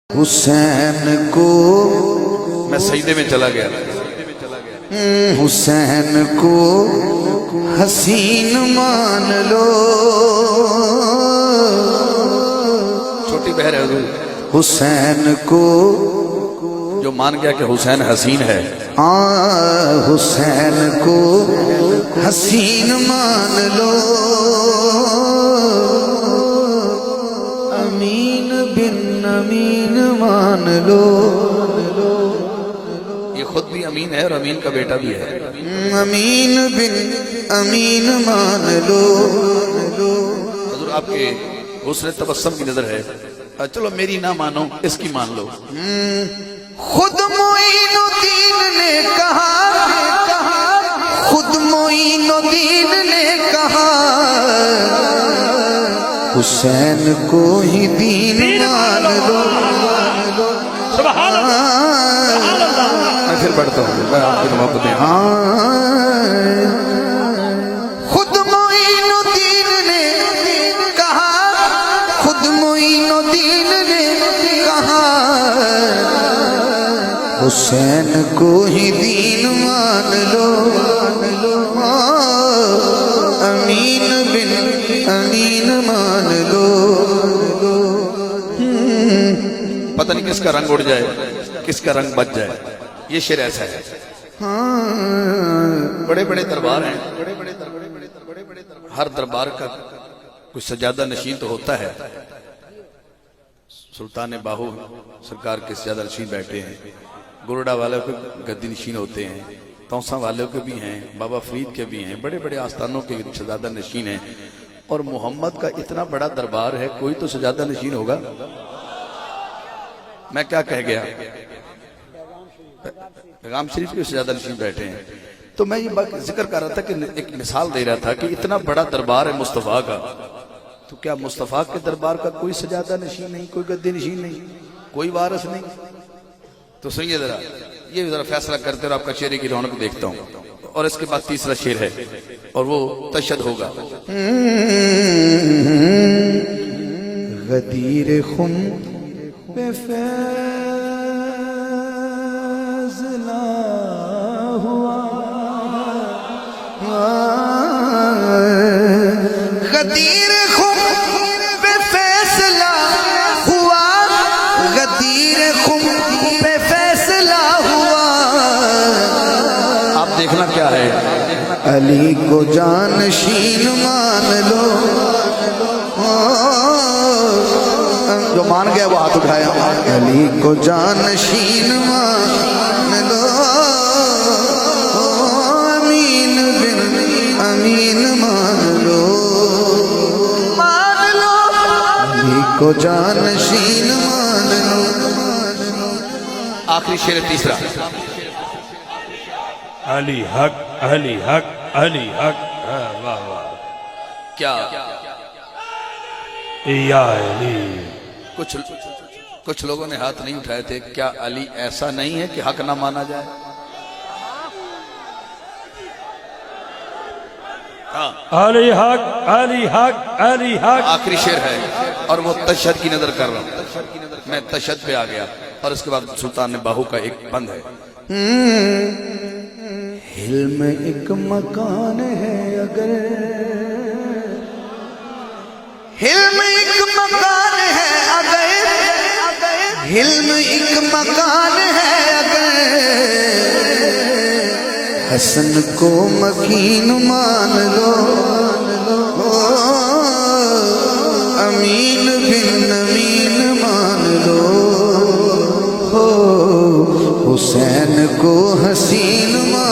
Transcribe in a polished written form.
حسین کو میں سجدے میں چلا گیا حسین کو حسین مان لو چھوٹی بہر ہے حضور حسین کو جو مان گیا کہ حسین حسین ہے حسین کو حسین مان لو امین بن امین مان لو یہ خود بھی امین ہے اور امین کا بیٹا بھی ہے امین بن امین مان لو حضور آپ کے حسن تبسم کی نظر ہے چلو میری نہ مانو اس کی مان لو خود معین الدین نے کہا خود معین الدین نے کہا حسین کو ہی دین مان لو سبحان اللہ میں پھر پڑھتا ہوں میں آپ کی محبتیں خود معین الدین نے کہا خود معین الدین نے کہا حسین کو ہی دین مان لو امین بن امین مان لو پتہ نہیں کس کا رنگ اڑ جائے کس کا رنگ بچ جائے یہ شعر ایسا ہے بڑے بڑے دربار ہیں ہر دربار کا کوئی سجادہ نشین تو ہوتا ہے سلطان باہو سرکار کے سجادہ نشین بیٹھے ہیں گروڈا والوں کے گدی نشین ہوتے ہیں توسا والوں کے بھی ہیں بابا فرید کے بھی ہیں بڑے بڑے آستانوں کے سجادہ نشین ہیں اور محمد کا اتنا بڑا دربار ہے کوئی تو سجادہ نشین ہوگا میں کیا کہہ گیا پیغام شریف کے سجادہ نشین بیٹھے ہیں تو میں یہ ذکر کر رہا تھا کہ ایک مثال دے رہا تھا کہ اتنا بڑا دربار ہے مصطفیٰ کا تو کیا مصطفیٰ کے دربار کا کوئی سجادہ نشین نہیں کوئی گدی نشین نہیں کوئی وارث نہیں تو سنیے ذرا یہ ذرا فیصلہ کرتے اور آپ کا چہرے کی رونق دیکھتا ہوں اور اس کے بعد تیسرا شعر ہے اور وہ تشہد ہوگا غدیر خم پہ فیضلہ ہوا غدیر خم پہ فیصلہ ہوا غدیر خم پہ فیصلہ ہوا آپ دیکھنا کیا ہے علی کو جانشین مان لو جو مان گیا وہ ہاتھ اٹھایا علی کو جانشین مان لو امین بن امین مان لو علی کو جانشین مان لو آخری شعر تیسرا علی حق علی حق علی حق واہ واہ کیا یا علی کچھ لوگوں نے ہاتھ نہیں اٹھائے تھے کیا علی ایسا نہیں ہے کہ حق نہ مانا جائے علی حق علی حق علی حق آخری شعر ہے اور وہ تشہد کی نظر کر رہا ہوں میں تشہد پہ آ گیا اور اس کے بعد سلطان باہو کا ایک بند ہے حلم ایک مکان ہے اگر حلم ایک مکان ہے اگر حلم ایک مکان ہے اگر حسن کو مکین مان لو امین بن امین مان لو حسین کو حسین مان